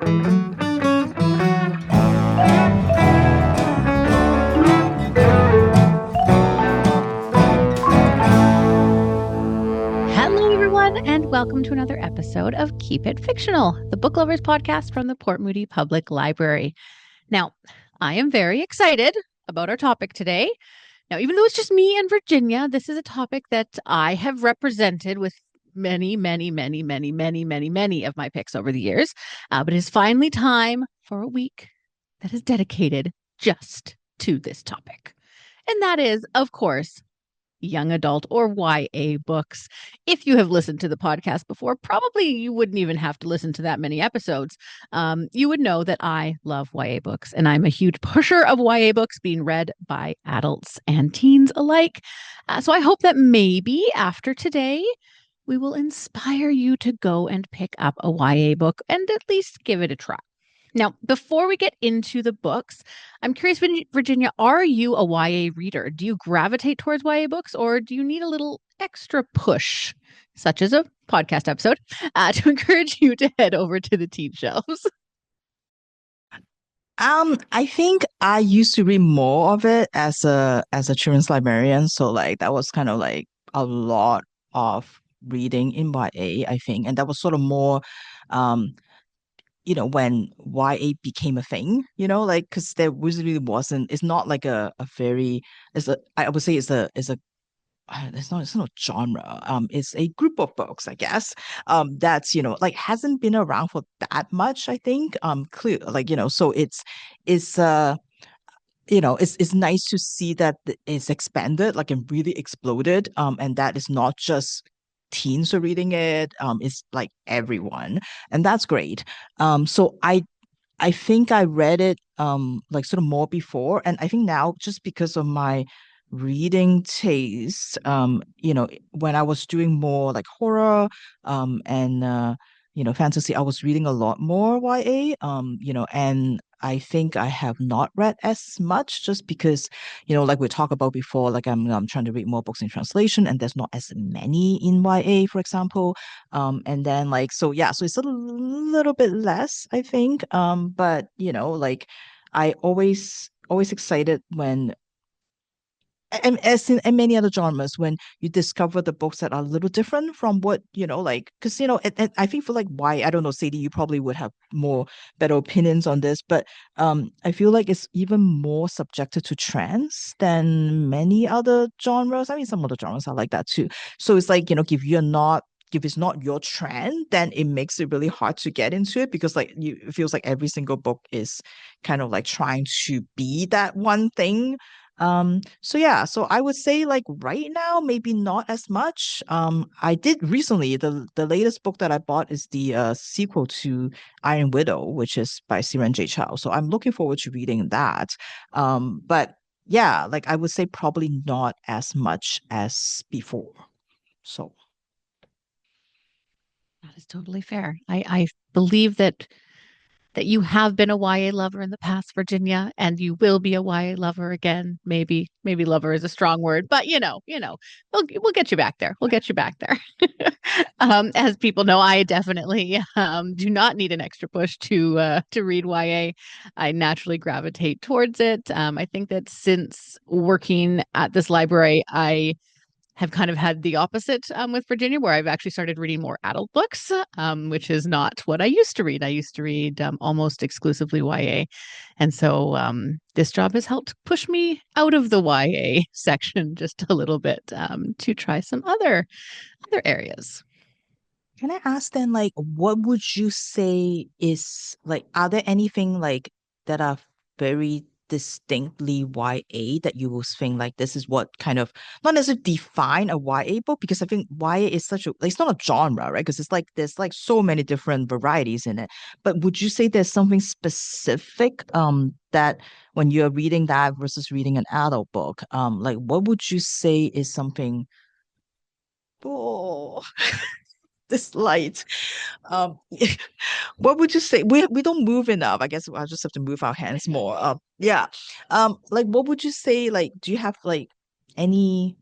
Hello, everyone, and welcome to another episode of Keep It Fictional, the book lovers podcast from the Port Moody Public Library. Now, I am very excited about our topic today. Now, even though it's just me and Virginia, this is a topic that I have represented with many of my picks over the years. But it is finally time for a week that is dedicated just to this topic. And that is, of course, young adult or YA books. If you have listened to the podcast before, probably you wouldn't even have to listen to that many episodes. You would know that I love YA books, and I'm a huge pusher of YA books being read by adults and teens alike. So I hope that maybe after today, we will inspire you to go and pick up a YA book and at least give it a try. Now, before we get into the books, I'm curious, Virginia, are you a YA reader? Do you gravitate towards YA books, or do you need a little extra push, such as a podcast episode, to encourage you to head over to the teen shelves? I think I used to read more of it as a children's librarian, so like that was kind of like a lot of reading in YA, I think, and that was sort of more, um, when YA became a thing, like because there really wasn't. It's not like a very. I would say it's a it's not a genre. It's a group of books, I guess. That's like hasn't been around for that much, I think. Clear, like so it's nice to see that it's expanded, like and really exploded. And that is not just teens are reading it. It's like everyone, and that's great. So I think I read it like sort of more before, and I think now just because of my reading taste, when I was doing more like horror and fantasy, I was reading a lot more YA, and I think I have not read as much just because, like we talked about before, like I'm trying to read more books in translation and there's not as many in YA, for example. And then like so it's a little bit less, I think. But like I always excited when and as in many other genres, when you discover the books that are a little different from what like because and I think for like why I don't know, Sadie, you probably would have more better opinions on this, but I feel like it's even more subjected to trends than many other genres. I mean, some other genres are like that too. So it's like if it's not your trend, then it makes it really hard to get into it because like it feels like every single book is kind of like trying to be that one thing. So yeah, so I would say like right now, maybe not as much. I did recently, the latest book that I bought is the sequel to Iron Widow, which is by Siren J. Chow. So I'm looking forward to reading that. But yeah, like I would say probably not as much as before. So That is totally fair. I believe that you have been a YA lover in the past, Virginia, and you will be a YA lover again. Maybe lover is a strong word, but we'll get you back there. We'll get you back there. As people know, I definitely do not need an extra push to read YA. I naturally gravitate towards it. I think that since working at this library, I have kind of had the opposite with Virginia, where I've actually started reading more adult books, which is not what I used to read. I used to read almost exclusively YA. And so this job has helped push me out of the YA section just a little bit to try some other areas. can I ask then, like, what would you say is like, are there anything like that are very distinctly YA that you will think like this is what kind of not necessarily define a YA book? Because I think YA is such a like, it's not a genre, right? Because it's like there's like so many different varieties in it. But would you say there's something specific that when you're reading that versus reading an adult book, like what would you say is something? Oh, this light. Um, what would you say? We don't move enough. I guess I'll just have to move our hands more. Yeah. Like what would you say? Like, do you have like any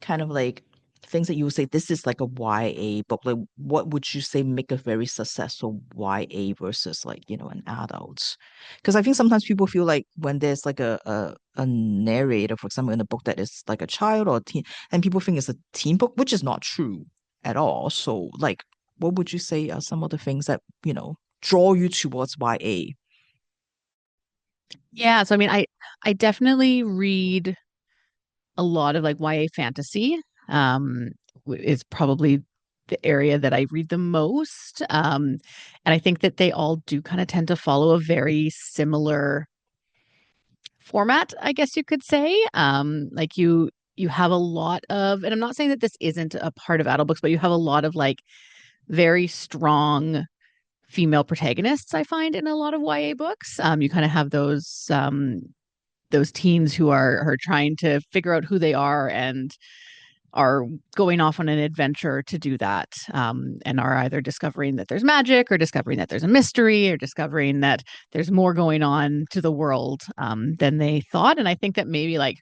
kind of like things that you would say this is like a YA book? Like, what would you say make a very successful YA versus like, an adult? Because I think sometimes people feel like when there's like a narrator, for example, in a book that is like a child or a teen, and people think it's a teen book, which is not true at all. So, like, what would you say are some of the things that, draw you towards YA? Yeah, so I mean, I definitely read a lot of like YA fantasy. Um, is probably the area that I read the most. And I think that they all do kind of tend to follow a very similar format, I guess you could say. Like you have a lot of, and I'm not saying that this isn't a part of adult books, but you have a lot of like very strong female protagonists, I find, in a lot of YA books. You kind of have those teens who are trying to figure out who they are and are going off on an adventure to do that, and are either discovering that there's magic or discovering that there's a mystery or discovering that there's more going on to the world than they thought. And I think that maybe like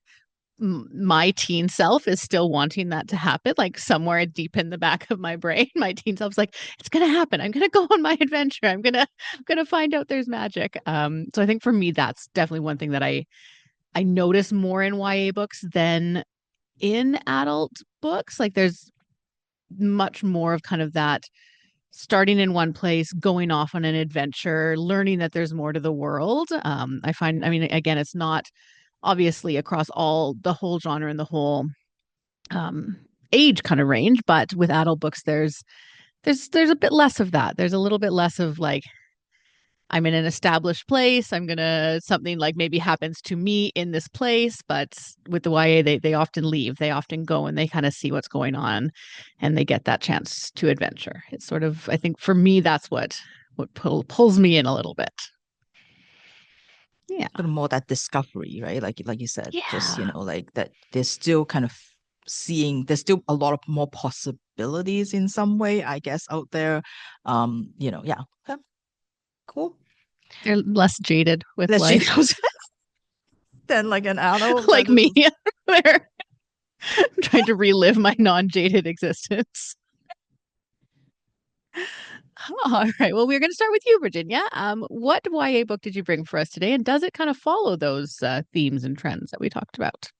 my teen self is still wanting that to happen, like somewhere deep in the back of my brain. My teen self's like, it's gonna happen. I'm gonna go on my adventure. I'm gonna find out there's magic. So I think for me, that's definitely one thing that I notice more in YA books than in adult books. Like there's much more of kind of that starting in one place, going off on an adventure, learning that there's more to the world. I find, I mean, again, it's not obviously across all the whole genre and the whole um, age kind of range, but with adult books, there's a bit less of that. There's a little bit less of like I'm in an established place. I'm gonna something like maybe happens to me in this place, but with the YA, they often leave. They often go and they kind of see what's going on, and they get that chance to adventure. It's sort of, I think for me, that's what pulls me in a little bit. Yeah, Sort of more that discovery, right? Like you said, just yeah. like that there's still kind of seeing there's still a lot of more possibilities in some way, I guess, out there. Yeah. Okay, cool. They're less jaded with Let's cheat life, those than like an adult. That like me. is Where I'm trying to relive my non-jaded existence. All right. Well, we're going to start with you, Virginia. What YA book did you bring for us today, and does it kind of follow those themes and trends that we talked about?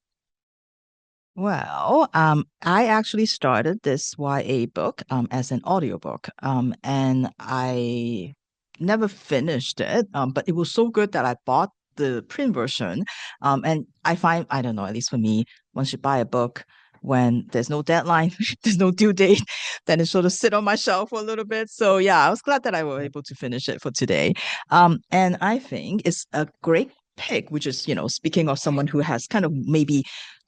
well, I actually started this YA book as an audiobook. And I never finished it. But it was so good that I bought the print version. And I find, I don't know, at least for me, once you buy a book when there's no deadline, there's no due date, then it sort of sit on my shelf for a little bit. So yeah, I was glad that I was able to finish it for today. And I think it's a great pick, which is, speaking of someone who has kind of maybe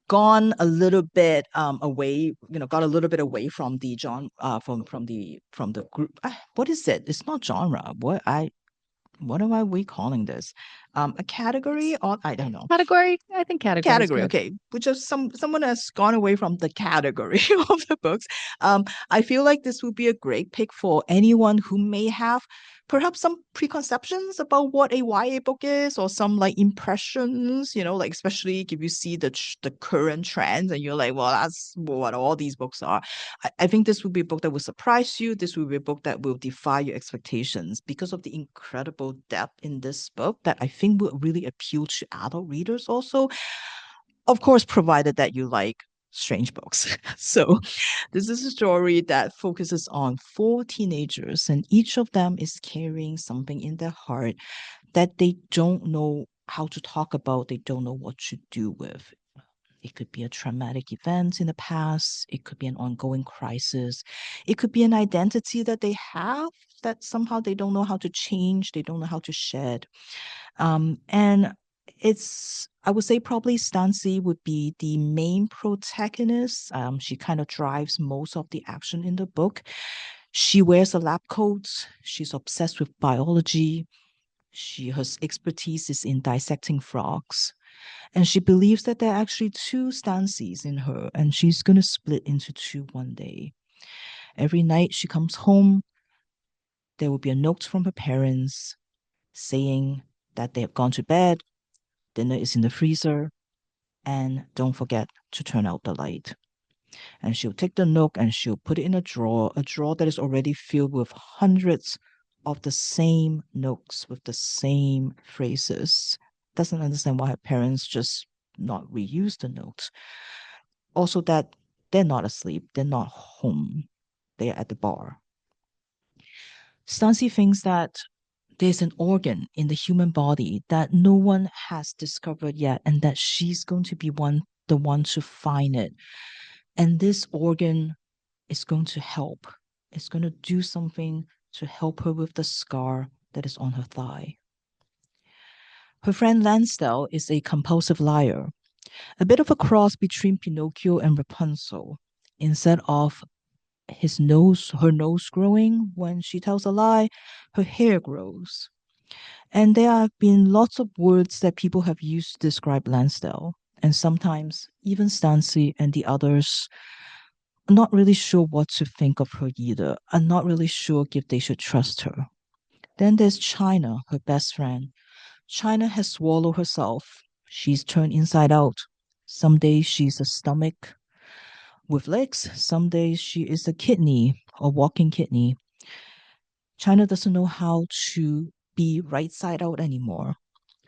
gone a little bit away, got a little bit away from the genre, from the group. What is it? It's not genre. What am I we calling this? A category, or I don't know. Category? I think category is Category, good. okay, which is someone has gone away from the category of the books. I feel like this would be a great pick for anyone who may have perhaps some preconceptions about what a YA book is, or some like impressions, like especially if you see the current trends and you're like, well, that's what all these books are. I think this would be a book that will surprise you. This will be a book that will defy your expectations because of the incredible depth in this book that I think will really appeal to adult readers also. Of course, provided that you like strange books. So, this is a story that focuses on four teenagers, and each of them is carrying something in their heart that they don't know how to talk about, they don't know what to do with. It could be a traumatic event in the past. It could be an ongoing crisis. It could be an identity that they have that somehow they don't know how to change. They don't know how to shed. And I would say probably Stancy would be the main protagonist. She kind of drives most of the action in the book. She wears a lab coat. She's obsessed with biology. Her expertise is in dissecting frogs. And she believes that there are actually two Stancies in her, and she's going to split into two one day. Every night she comes home, there will be a note from her parents saying that they have gone to bed, dinner is in the freezer, and don't forget to turn out the light. And she'll take the note and she'll put it in a drawer that is already filled with hundreds of the same notes with the same phrases. Doesn't understand why her parents just not reuse the notes. Also, that they're not asleep, they're not home, they're at the bar. Stancy thinks that there's an organ in the human body that no one has discovered yet, and that she's going to be the one to find it. And this organ is going to help. It's going to do something to help her with the scar that is on her thigh. Her friend Lansdale is a compulsive liar, a bit of a cross between Pinocchio and Rapunzel. Instead of her nose growing when she tells a lie, her hair grows. And there have been lots of words that people have used to describe Lansdale. And sometimes even Stancy and the others are not really sure what to think of her either. Are not really sure if they should trust her. Then there's China, her best friend. China has swallowed herself. She's turned inside out. Some days she's a stomach with legs. Some days she is a kidney, a walking kidney. China doesn't know how to be right side out anymore.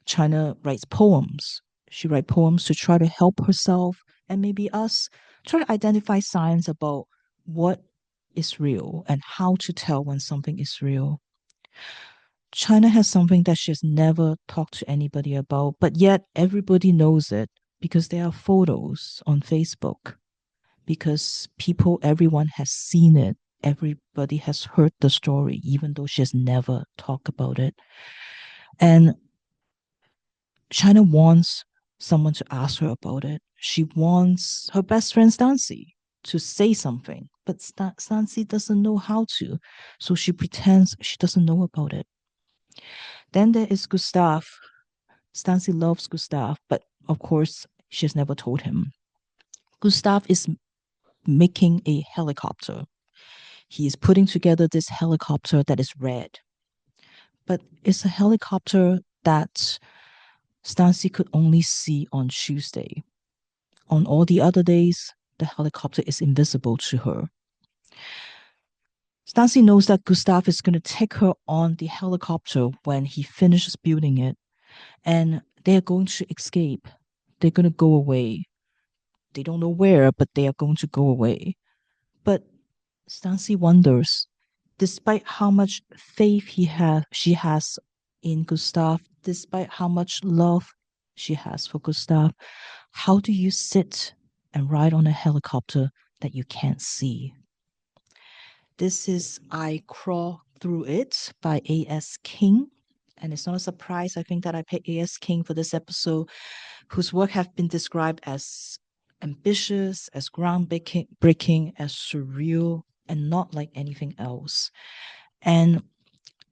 China writes poems. She writes poems to try to help herself and maybe us try to identify signs about what is real and how to tell when something is real. China has something that she has never talked to anybody about, but yet everybody knows it because there are photos on Facebook, because everyone has seen it. Everybody has heard the story, even though she has never talked about it. And China wants someone to ask her about it. She wants her best friend Stancy to say something, but Stancy doesn't know how to, so she pretends she doesn't know about it. Then there is Gustav. Stancy loves Gustav, but of course, she has never told him. Gustav is making a helicopter. He is putting together this helicopter that is red, but it's a helicopter that Stancy could only see on Tuesday. On all the other days, the helicopter is invisible to her. Stancy knows that Gustav is going to take her on the helicopter when he finishes building it, and they're going to escape. They're going to go away. They don't know where, but they are going to go away. But Stancy wonders, despite how much faith she has in Gustav, despite how much love she has for Gustav, how do you sit and ride on a helicopter that you can't see? This is I Crawl Through It by A.S. King. And it's not a surprise, I think, that I picked A.S. King for this episode, whose work have been described as ambitious, as groundbreaking, as surreal, and not like anything else. And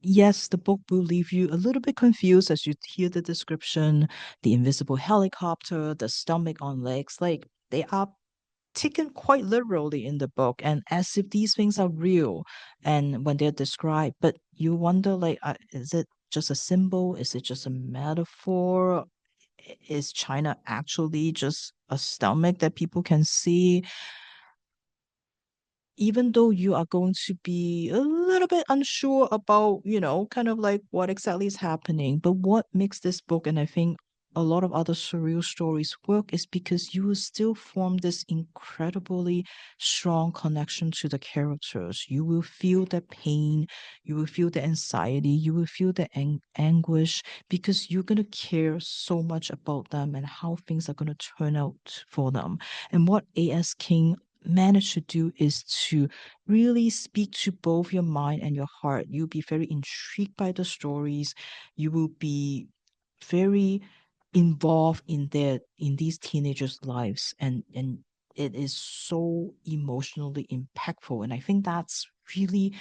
yes, the book will leave you a little bit confused as you hear the description, the invisible helicopter, the stomach on legs. Like, they are taken quite literally in the book and as if these things are real and when they're described, but you wonder, like, is it just a symbol, is it just a metaphor, is China actually just a stomach that people can see? Even though you are going to be a little bit unsure about, kind of like what exactly is happening. But what makes this book, and I think a lot of other surreal stories work, is because you will still form this incredibly strong connection to the characters. You will feel the pain, you will feel the anxiety, you will feel the anguish, because you're going to care so much about them and how things are going to turn out for them. And what A.S. King manage to do is to really speak to both your mind and your heart. You'll be very intrigued by the stories. You will be very involved in these teenagers' lives, and it is so emotionally impactful. And I think that's really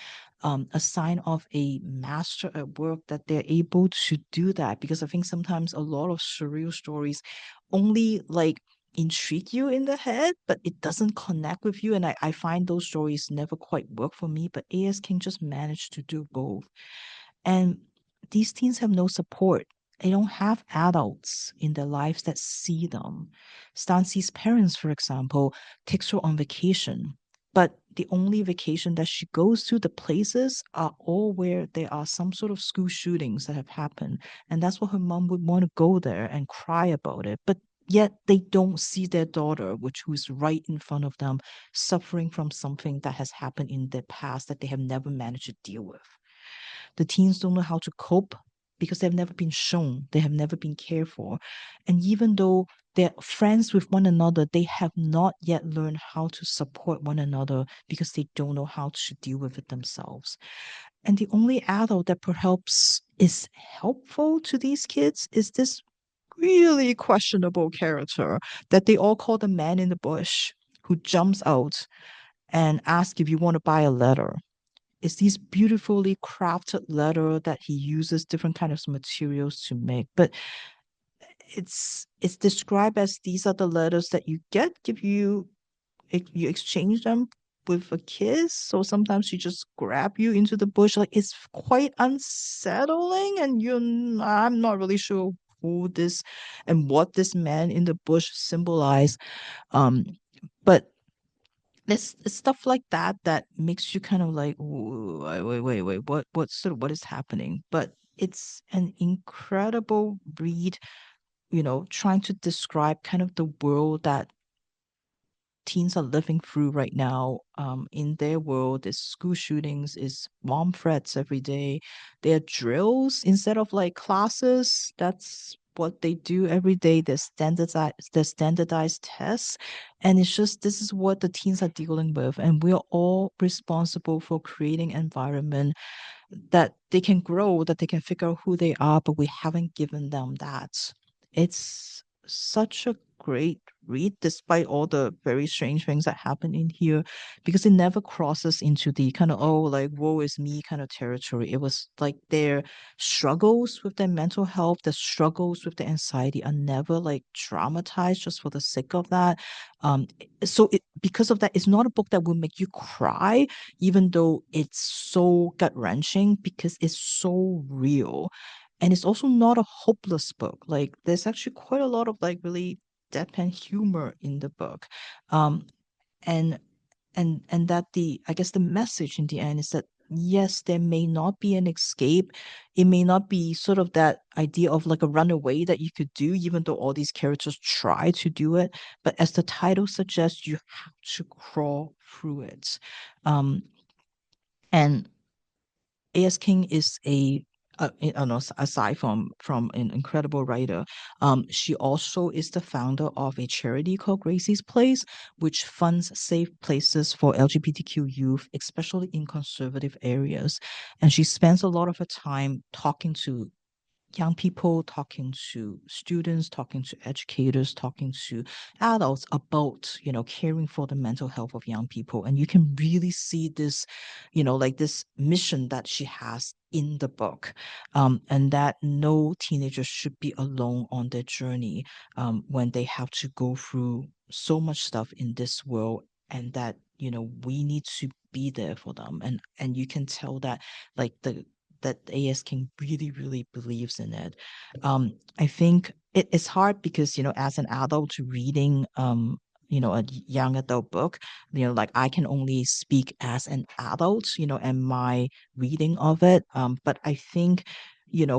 a sign of a master at work, that they're able to do that, because I think sometimes a lot of surreal stories only like intrigue you in the head, but it doesn't connect with you. And I find those stories never quite work for me. But A.S. King just managed to do both. And these teens have no support. they don't have adults in their lives that see them. Stancy's parents, for example, takes her on vacation, but the only vacation that she goes to, the places are all where there are some sort of school shootings that have happened. And that's what her mom would want to go there and cry about it. But yet they don't see their daughter, which who's right in front of them, suffering from something that has happened in their past that they have never managed to deal with. The teens don't know how to cope because they've never been shown, they have never been cared for. And even though they're friends with one another, they have not yet learned how to support one another because they don't know how to deal with it themselves. And the only adult that perhaps is helpful to these kids is this really questionable character that they all call the man in the bush, who jumps out and asks if you want to buy a letter. It's these beautifully crafted letter that he uses different kind of materials to make. But it's described as these are the letters that you get if you exchange them with a kiss. So sometimes she just grab you into the bush. Like it's quite unsettling, and I'm not really sure who this and what this man in the bush symbolize. Um, but there's stuff like that that makes you kind of like, "Ooh, wait, what sort of what is happening?" But it's an incredible read, trying to describe kind of the world that teens are living through right now. In their world, there's school shootings, is bomb threats every day. There are drills instead of like classes. That's what they do every day. There's standardized tests. And it's just this is what the teens are dealing with. And we're all responsible for creating environment that they can grow, that they can figure out who they are, but we haven't given them that. It's such a great read, despite all the very strange things that happen in here, because it never crosses into the kind of, oh, like, woe is me kind of territory. It was like their struggles with their mental health, the struggles with their anxiety are never like dramatized just for the sake of that. Because of that, it's not a book that will make you cry even though it's so gut wrenching because it's so real. And it's also not a hopeless book. Like there's actually quite a lot of like really deadpan humor in the book. Um, and and that the I guess the message in the end is that yes, there may not be an escape. It may not be sort of that idea of like a runaway that you could do, even though all these characters try to do it. But as the title suggests, you have to crawl through it. Um, and A.S. King is I don't know, aside from an incredible writer, she also is the founder of a charity called Gracie's Place, which funds safe places for LGBTQ youth, especially in conservative areas. And she spends a lot of her time talking to young people, talking to students, talking to educators, talking to adults about, caring for the mental health of young people. And you can really see this, like this mission that she has in the book, and that no teenager should be alone on their journey when they have to go through so much stuff in this world, and that, we need to be there for them. And you can tell that like that AS King really, really believes in it. I think it's hard because, as an adult reading, a young adult book, like I can only speak as an adult, and my reading of it. But I think,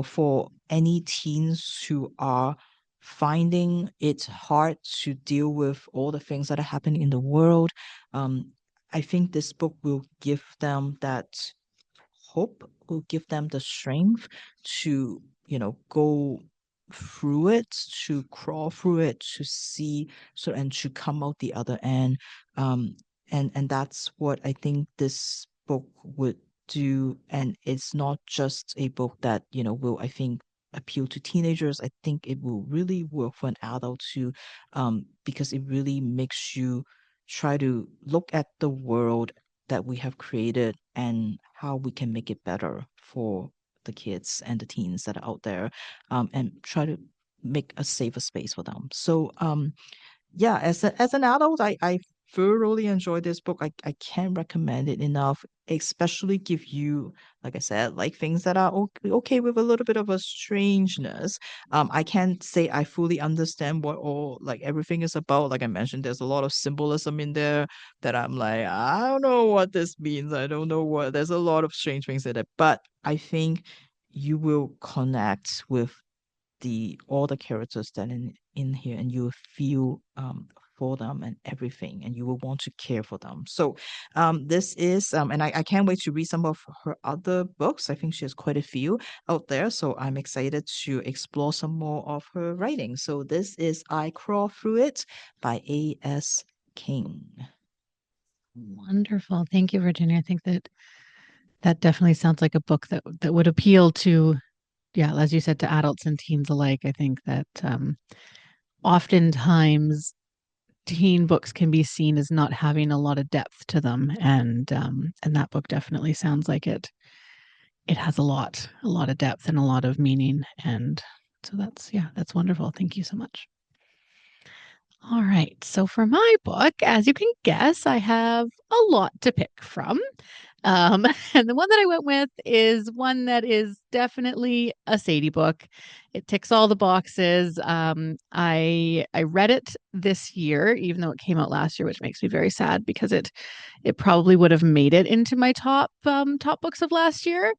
for any teens who are finding it hard to deal with all the things that are happening in the world, um, I think this book will give them that hope, will give them the strength to, go through it, to crawl through it, to see, so and to come out the other end. Um, and that's what I think this book would do. And it's not just a book that, will, I think, appeal to teenagers. I think it will really work for an adult too, because it really makes you try to look at the world that we have created and how we can make it better for the kids and the teens that are out there, and try to make a safer space for them. So, yeah, as an adult, I thoroughly enjoyed this book. I can't recommend it enough, especially give you, like I said, like things that are okay with a little bit of a strangeness. I can't say I fully understand what all like everything is about. Like I mentioned, there's a lot of symbolism in there that I'm like, I don't know what this means. I don't know what, there's a lot of strange things in it, but I think you will connect with the all the characters that in here, and you will feel for them and everything, and you will want to care for them. So this is and I can't wait to read some of her other books. I think she has quite a few out there, so I'm excited to explore some more of her writing. So this is I Crawl Through It by A.S. King. Wonderful. Thank you, Virginia. I think that that definitely sounds like a book that would appeal to, yeah, as you said, to adults and teens alike. I think that oftentimes teen books can be seen as not having a lot of depth to them, and that book definitely sounds like it has a lot of depth and a lot of meaning, and so that's, yeah, that's wonderful. Thank you so much. All right, so for my book, as you can guess, I have a lot to pick from. And the one that I went with is one that is definitely a Sadie book. It ticks all the boxes. I read it this year, even though it came out last year, which makes me very sad because it probably would have made it into my top books of last year.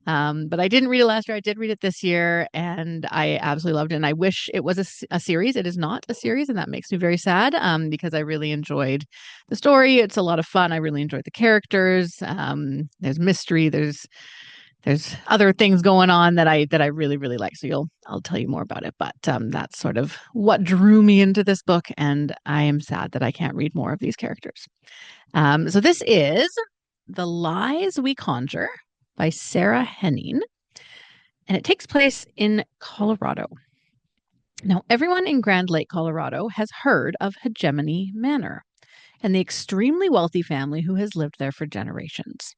But I didn't read it last year. I did read it this year, and I absolutely loved it. And I wish it was a series. It is not a series, and that makes me very sad because I really enjoyed the story. It's a lot of fun. I really enjoyed the characters. There's mystery. There's other things going on that I really really like. So I'll tell you more about it. But that's sort of what drew me into this book, and I am sad that I can't read more of these characters. So this is The Lies We Conjure by Sarah Henning, and it takes place in Colorado. Now, everyone in Grand Lake, Colorado has heard of Hegemony Manor and the extremely wealthy family who has lived there for generations.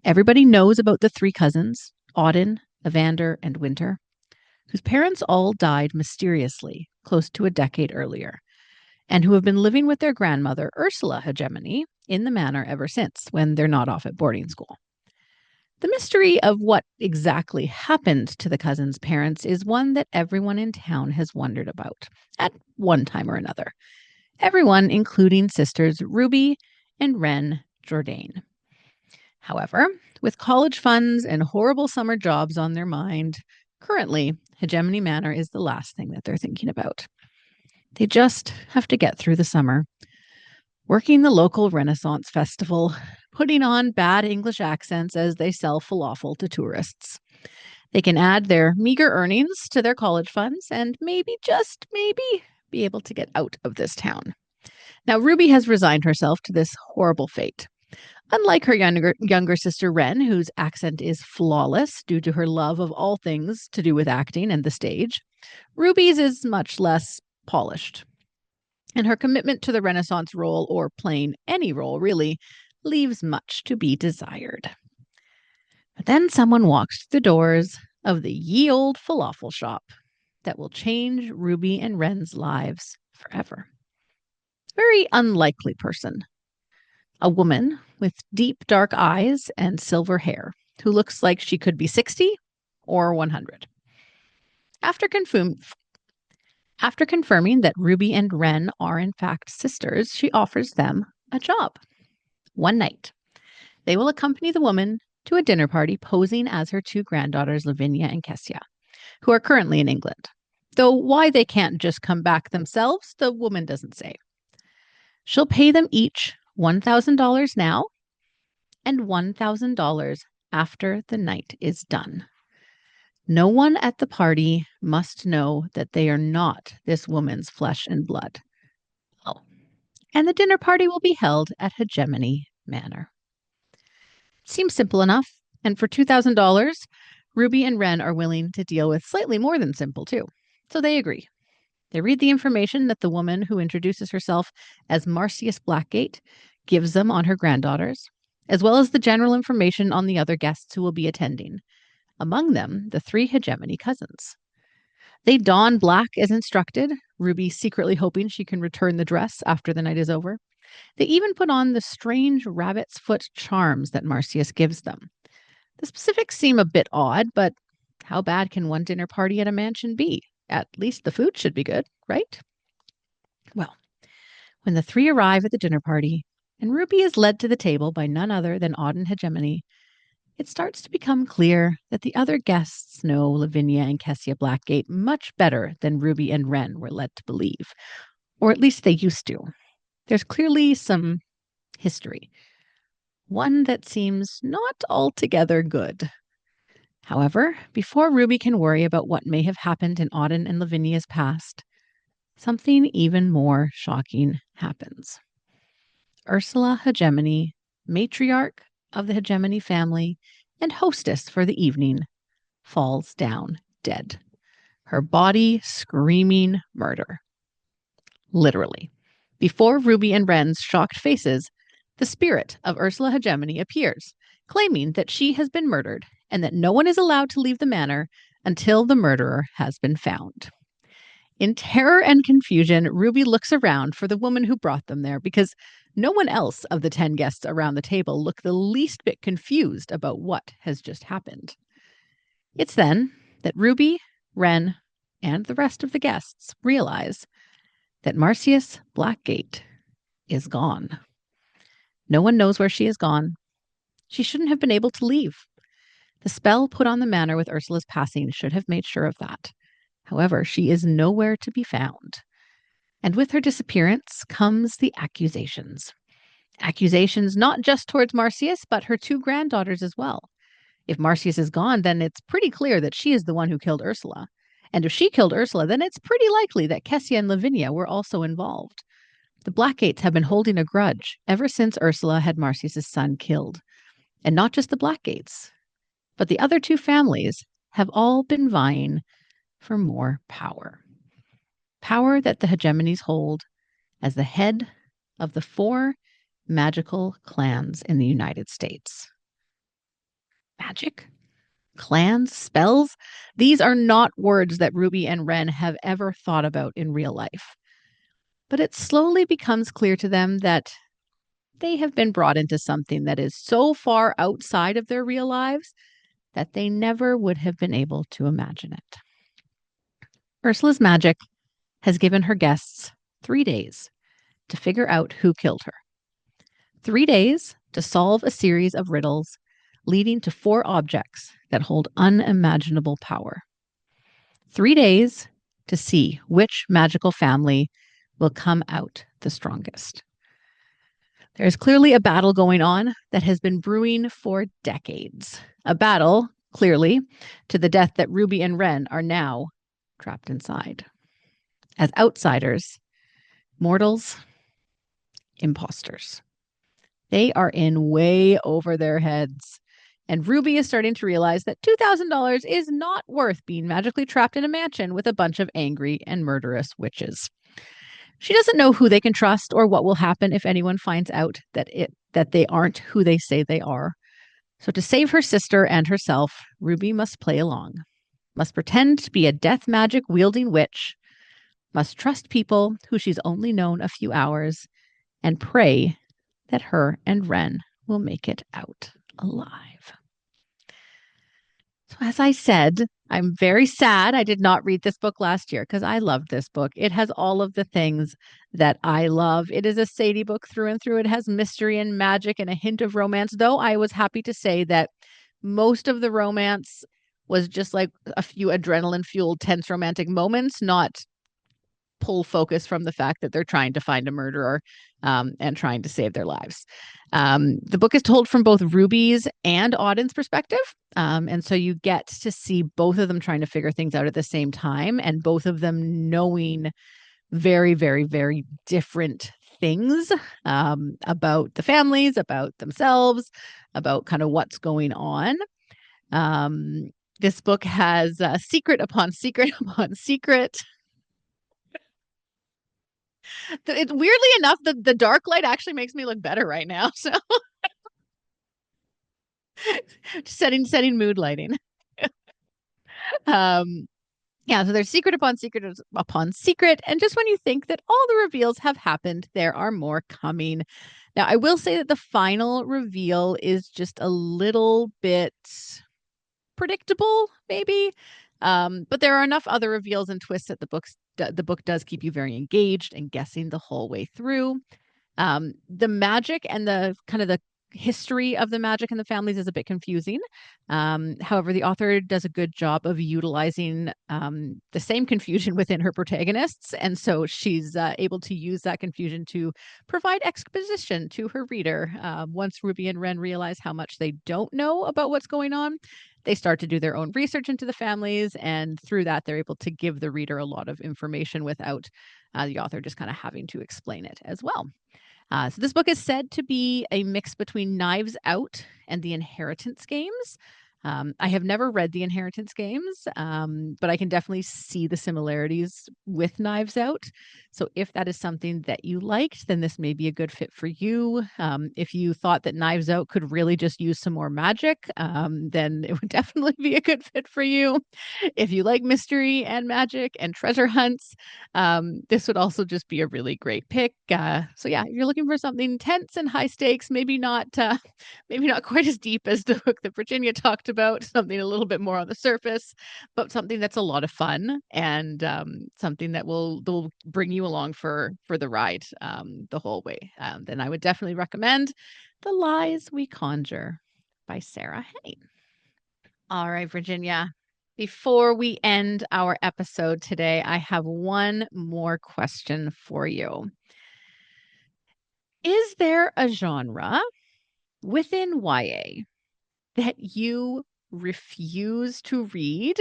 Everybody knows about the three cousins, Auden, Evander, and Winter, whose parents all died mysteriously close to a decade earlier, and who have been living with their grandmother, Ursula Hegemony, in the manor ever since, when they're not off at boarding school. The mystery of what exactly happened to the cousins' parents is one that everyone in town has wondered about at one time or another. Everyone, including sisters Ruby and Wren Jourdain. However, with college funds and horrible summer jobs on their mind, currently, Hegemony Manor is the last thing that they're thinking about. They just have to get through the summer, working the local Renaissance festival, putting on bad English accents as they sell falafel to tourists. They can add their meager earnings to their college funds and maybe, just maybe, be able to get out of this town. Now, Ruby has resigned herself to this horrible fate. Unlike her younger sister Wren, whose accent is flawless due to her love of all things to do with acting and the stage, Ruby's is much less polished. And her commitment to the Renaissance role, or playing any role really, leaves much to be desired. But then someone walks through the doors of the ye old falafel shop that will change Ruby and Wren's lives forever. Very unlikely person. A woman with deep dark eyes and silver hair who looks like she could be 60 or 100. After confirming that Ruby and Wren are in fact sisters, she offers them a job. One night, they will accompany the woman to a dinner party posing as her two granddaughters, Lavinia and Kessia, who are currently in England. Though why they can't just come back themselves, the woman doesn't say. She'll pay them each $1,000 now and $1,000 after the night is done. No one at the party must know that they are not this woman's flesh and blood. Oh, and the dinner party will be held at Hegemony Manor. Seems simple enough, and for $2,000, Ruby and Wren are willing to deal with slightly more than simple, too. So they agree. They read the information that the woman who introduces herself as Marcius Blackgate gives them on her granddaughters, as well as the general information on the other guests who will be attending. Among them, the three Hegemony cousins. They don black as instructed, Ruby secretly hoping she can return the dress after the night is over. They even put on the strange rabbit's foot charms that Marcius gives them. The specifics seem a bit odd, but how bad can one dinner party at a mansion be? At least the food should be good, right? Well, when the three arrive at the dinner party, and Ruby is led to the table by none other than Auden Hegemony, it starts to become clear that the other guests know Lavinia and Kessia Blackgate much better than Ruby and Wren were led to believe, or at least they used to. There's clearly some history, one that seems not altogether good. However, before Ruby can worry about what may have happened in Auden and Lavinia's past, something even more shocking happens. Ursula Hegemony, matriarch of the Hegemony family and hostess for the evening, falls down dead, her body screaming murder. Literally. Before Ruby and Wren's shocked faces, the spirit of Ursula Hegemony appears, claiming that she has been murdered and that no one is allowed to leave the manor until the murderer has been found. In terror and confusion, Ruby looks around for the woman who brought them there because no one else of the 10 guests around the table look the least bit confused about what has just happened. It's then that Ruby, Wren, and the rest of the guests realize that Marcius Blackgate is gone. No one knows where she is gone. She shouldn't have been able to leave. The spell put on the manor with Ursula's passing should have made sure of that. However, she is nowhere to be found. And with her disappearance comes the accusations. Accusations not just towards Marcius, but her two granddaughters as well. If Marcius is gone, then it's pretty clear that she is the one who killed Ursula. And if she killed Ursula, then it's pretty likely that Kessia and Lavinia were also involved. The Blackgates have been holding a grudge ever since Ursula had Marcius' son killed. And not just the Blackgates, but the other two families have all been vying for more power. Power that the Hegemonies hold as the head of the 4 magical clans in the United States. Magic? Clans? Spells? These are not words that Ruby and Wren have ever thought about in real life. But it slowly becomes clear to them that they have been brought into something that is so far outside of their real lives that they never would have been able to imagine it. Ursula's magic has given her guests 3 days to figure out who killed her. 3 days to solve a series of riddles leading to 4 objects that hold unimaginable power. 3 days to see which magical family will come out the strongest. There is clearly a battle going on that has been brewing for decades. A battle, clearly, to the death that Ruby and Wren are now trapped inside. As outsiders, mortals, imposters. They are in way over their heads. And Ruby is starting to realize that $2,000 is not worth being magically trapped in a mansion with a bunch of angry and murderous witches. She doesn't know who they can trust or what will happen if anyone finds out that they aren't who they say they are. So to save her sister and herself, Ruby must play along, must pretend to be a death magic wielding witch, must trust people who she's only known a few hours, and pray that her and Wren will make it out alive. So as I said, I'm very sad I did not read this book last year because I loved this book. It has all of the things that I love. It is a Sadie book through and through. It has mystery and magic and a hint of romance, though I was happy to say that most of the romance was just like a few adrenaline-fueled tense romantic moments, not pull focus from the fact that they're trying to find a murderer and trying to save their lives. The book is told from both Ruby's and Auden's perspective. And so you get to see both of them trying to figure things out at the same time and both of them knowing very, very, very different things about the families, about themselves, about kind of what's going on. This book has secret upon secret upon secret. Weirdly enough, the dark light actually makes me look better right now. So setting mood lighting. Yeah, so there's secret upon secret upon secret. And just when you think that all the reveals have happened, there are more coming. Now, I will say that the final reveal is just a little bit predictable, maybe. But there are enough other reveals and twists that the book does keep you very engaged and guessing the whole way through. The magic and the kind of the history of the magic in the families is a bit confusing. However, the author does a good job of utilizing the same confusion within her protagonists. And so she's able to use that confusion to provide exposition to her reader. Once Ruby and Ren realize how much they don't know about what's going on, they start to do their own research into the families. And through that, they're able to give the reader a lot of information without the author just kind of having to explain it as well. So this book is said to be a mix between Knives Out and the Inheritance games. I have never read the Inheritance games, but I can definitely see the similarities with Knives Out. So if that is something that you liked, then this may be a good fit for you. If you thought that Knives Out could really just use some more magic, then it would definitely be a good fit for you. If you like mystery and magic and treasure hunts, this would also just be a really great pick. So yeah, if you're looking for something tense and high stakes, maybe not quite as deep as the book that Virginia talked about, something a little bit more on the surface, but something that's a lot of fun and something that will bring you along for the ride the whole way. Then I would definitely recommend The Lies We Conjure by Sarah Henning. All right, Virginia. Before we end our episode today, I have one more question for you. Is there a genre within YA that you refuse to read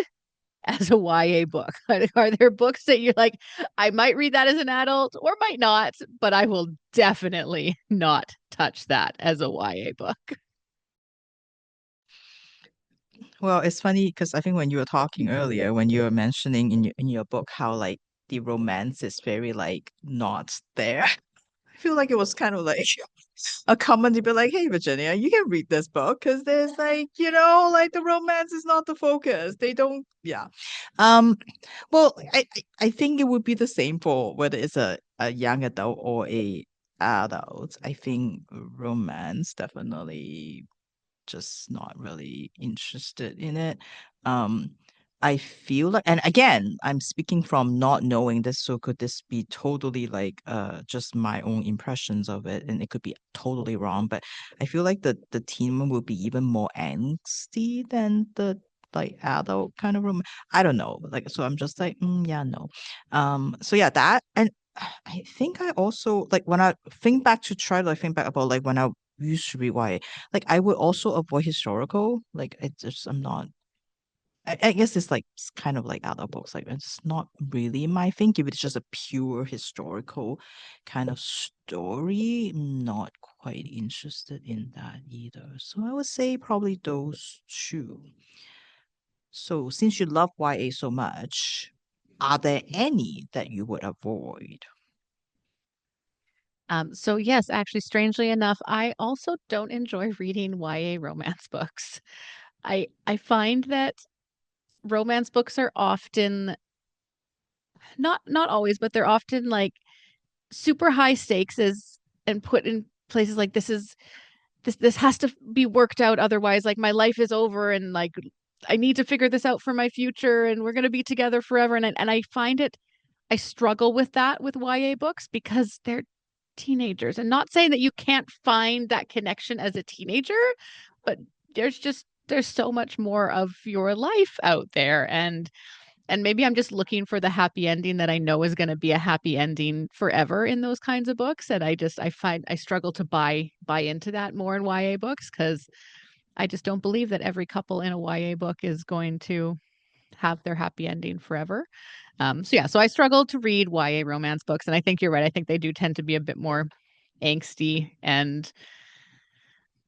as a YA book? Are there books that you're like, I might read that as an adult or might not, but I will definitely not touch that as a YA book? Well, it's funny because I think when you were talking earlier, when you were mentioning in your book how like the romance is very like not there. I feel like it was kind of like a common to be like, hey, Virginia, you can read this book because there's like, like the romance is not the focus. They don't, yeah. Um, well, I think it would be the same for whether it's a young adult or a adult. I think romance definitely just not really interested in it. Um, I feel like, and again, I'm speaking from not knowing this, so could this be totally like just my own impressions of it, and it could be totally wrong. But I feel like the teen one will be even more angsty than the like adult kind of room. I don't know, like so I'm just like, yeah, no. So yeah, that and I think I also like when I think back to try to like think back about like when I used to read YA, like I would also avoid historical. Like it's just I'm not. I guess it's kind of like other books. Like it's not really my thing. If it's just a pure historical kind of story, I'm not quite interested in that either. So I would say probably those two. So since you love YA so much, are there any that you would avoid? So yes, actually, strangely enough, I also don't enjoy reading YA romance books. I find that romance books are often not always, but they're often like super high stakes as and put in places like this has to be worked out otherwise like my life is over and like I need to figure this out for my future and we're going to be together forever and I find it I struggle with that with YA books because they're teenagers and not saying that you can't find that connection as a teenager, but there's so much more of your life out there and maybe I'm just looking for the happy ending that I know is going to be a happy ending forever in those kinds of books. And I find I struggle to buy into that more in YA books because I just don't believe that every couple in a YA book is going to have their happy ending forever. So yeah, so I struggle to read YA romance books, and I think you're right. I think they do tend to be a bit more angsty, and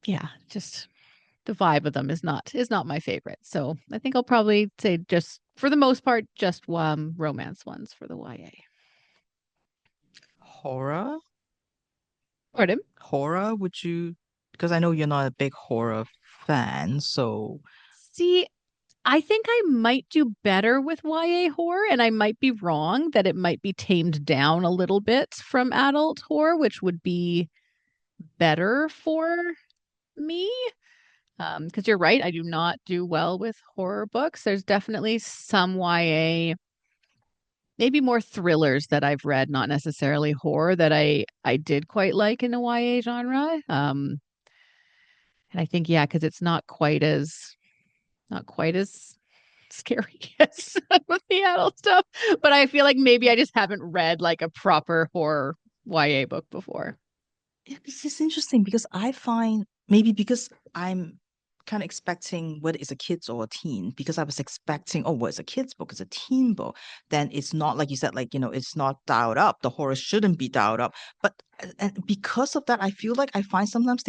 yeah, just the vibe of them is not my favorite. So I think I'll probably say just for the most part, just romance ones for the YA. Horror? Pardon? Horror? Would you? Because I know you're not a big horror fan, so See, I think I might do better with YA horror, and I might be wrong that it might be tamed down a little bit from adult horror, which would be better for me. Because you're right, I do not do well with horror books. There's definitely some YA, maybe more thrillers that I've read, not necessarily horror, that I did quite like in the YA genre. And I think yeah, because it's not quite as scary as with the adult stuff. But I feel like maybe I just haven't read like a proper horror YA book before. It's interesting because I find maybe because I'm kind of expecting whether it's a kids or a teen, because I was expecting, oh, well, it's a kid's book, it's a teen book, then it's not like you said, like, it's not dialed up. The horror shouldn't be dialed up. But and because of that, I feel like I find sometimes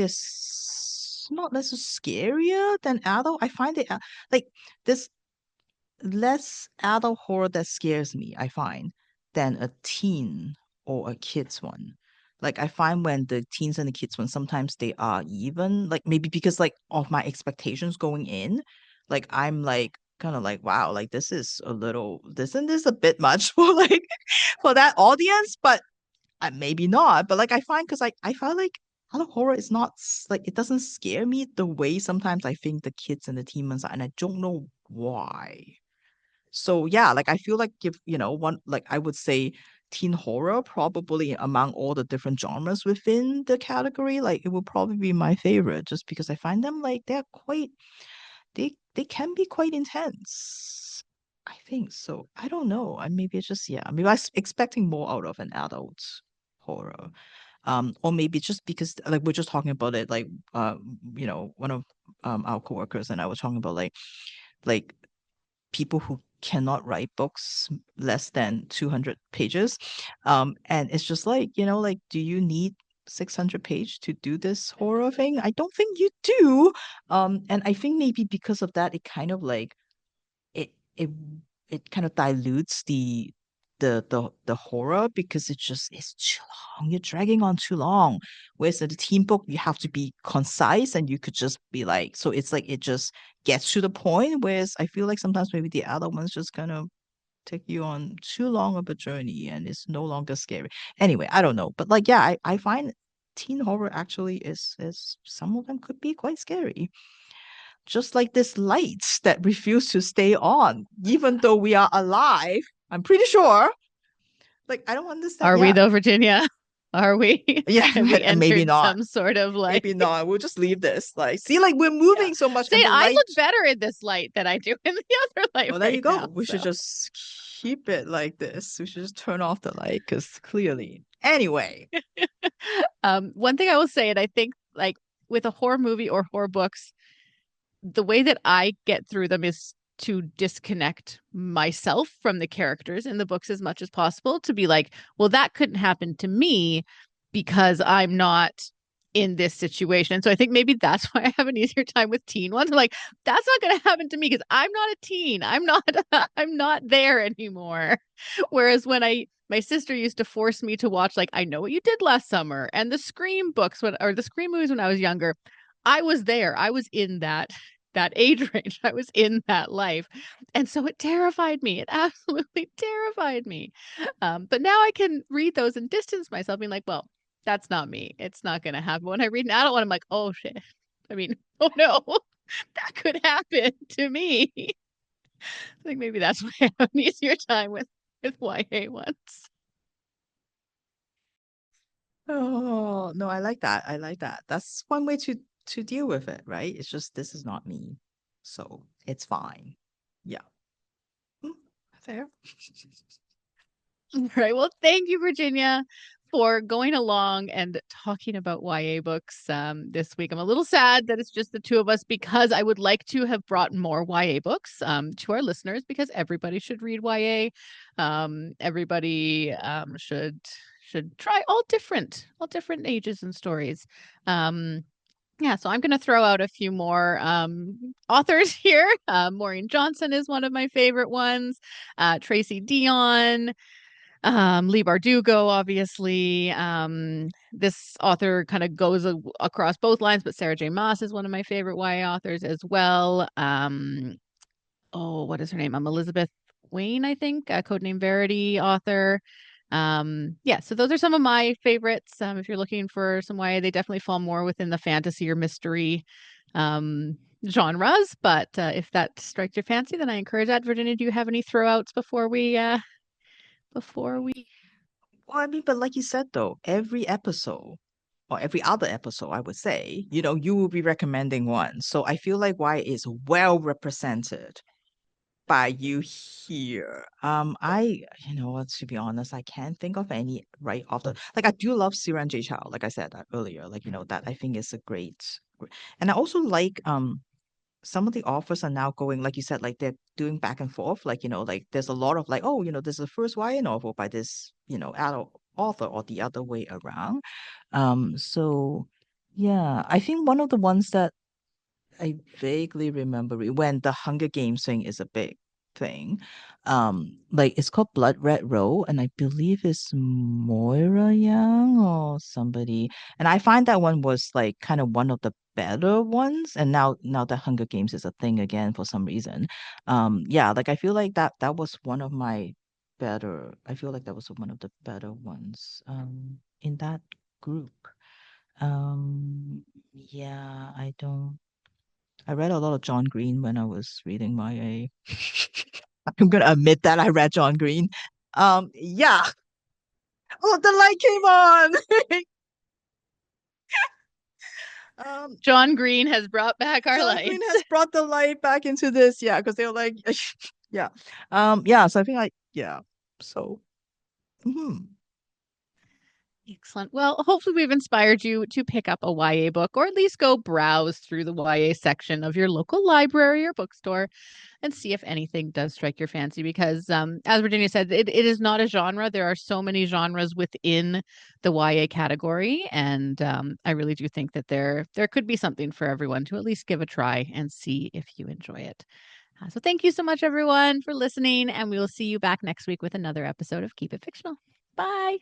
not less scarier than adult. I find it like this less adult horror that scares me, I find, than a teen or a kids one. Like I find when the teens and the kids one, sometimes they are even, like maybe because like of my expectations going in, like I'm like kind of like, wow, like this is a bit much for like for that audience, but maybe not. But like I find because I find like adult horror is not like it doesn't scare me the way sometimes I think the kids and the teen ones are, and I don't know why. So yeah, like I feel like if one, like I would say teen horror probably among all the different genres within the category, like it will probably be my favorite just because I find them like they can be quite intense. I think so. I don't know. And maybe it's just, yeah, maybe I was expecting more out of an adult horror. Or maybe just because like we're just talking about it, like one of our coworkers and I were talking about like people who cannot write books less than 200 pages. And it's just like, like, do you need 600 page to do this horror thing? I don't think you do. And I think maybe because of that, it kind of like it it it kind of dilutes the horror because it's too long. You're dragging on too long. Whereas in the team book, you have to be concise and you could just be like, so it's like it just gets to the point. Whereas I feel like sometimes maybe the other ones just kind of take you on too long of a journey and it's no longer scary. Anyway, I don't know. But like yeah, I find teen horror actually is some of them could be quite scary, just like this lights that refuse to stay on, even though we are alive. I'm pretty sure. Like, I don't understand. Are we Yeah. though, Virginia? Are we? Yeah, Have we maybe entered not. some sort of like Maybe not. We'll just leave this. Like, see, like we're yeah. moving so much Say and the I light. look better in this light than I do in the other light Well, there you right go. now. We should So just keep it like this. We should just turn off the light because clearly. Anyway. one thing I will say, and I think like with a horror movie or horror books, the way that I get through them is to disconnect myself from the characters in the books as much as possible to be like, well, that couldn't happen to me because I'm not in this situation. And so I think maybe that's why I have an easier time with teen ones. I'm like, that's not going to happen to me because I'm not a teen. I'm not there anymore. Whereas when my sister used to force me to watch like I Know What You Did Last Summer and the Scream books or the Scream movies when I was younger, I was there. I was in that age range. I was in that life. And so it terrified me. It absolutely terrified me. But now I can read those and distance myself, being like, well, that's not me. It's not going to happen. When I read an adult one, I'm like, oh shit. I mean, oh no, that could happen to me. I think maybe that's why I have an easier time with YA ones. Oh, no, I like that. I like that. That's one way to deal with it, right? It's just this is not me. So it's fine. Yeah. Mm, fair. All right. Well, thank you, Virginia, for going along and talking about YA books this week. I'm a little sad that it's just the two of us because I would like to have brought more YA books to our listeners because everybody should read YA. Everybody should try all different ages and stories. Yeah, so I'm going to throw out a few more authors here. Maureen Johnson is one of my favorite ones. Tracy Dion, Lee Bardugo, obviously. This author kind of goes across both lines, but Sarah J. Maas is one of my favorite YA authors as well. what is her name? Elizabeth Wayne, I think, codename Verity author. Yeah, so those are some of my favorites. If you're looking for some YA, they definitely fall more within the fantasy or mystery genres. But if that strikes your fancy, then I encourage that. Virginia, do you have any throwouts before we? Well, I mean, but like you said though, every episode or every other episode, I would say, you will be recommending one. So I feel like why is well represented by you here. To be honest, I can't think of any right off the like I do love Sarah and J. Chow, like I said that earlier. Like, that I think is a and I also like some of the authors are now going, like you said, like they're doing back and forth. Like, like there's a lot of like, oh, this is the first YA novel by this, adult author or the other way around. So yeah, I think one of the ones that I vaguely remember when the Hunger Games thing is a big thing. Like it's called Blood Red Row, and I believe it's Moira Young or somebody. And I find that one was like kind of one of the better ones. And now the Hunger Games is a thing again for some reason. Yeah, like I feel like that was one of my better. I feel like that was one of the better ones. In that group. Yeah, I read a lot of John Green when I was reading my A. I'm gonna admit that I read John Green. Yeah. Oh, the light came on. um, John Green has brought back our John lights. Green has brought the light back into this. Yeah, because they were like, yeah, yeah. So I think yeah. So, mhm. Excellent. Well, hopefully we've inspired you to pick up a YA book or at least go browse through the YA section of your local library or bookstore and see if anything does strike your fancy because as Virginia said, it is not a genre. There are so many genres within the YA category. And I really do think that there could be something for everyone to at least give a try and see if you enjoy it. So thank you so much, everyone, for listening. And we will see you back next week with another episode of Keep It Fictional. Bye.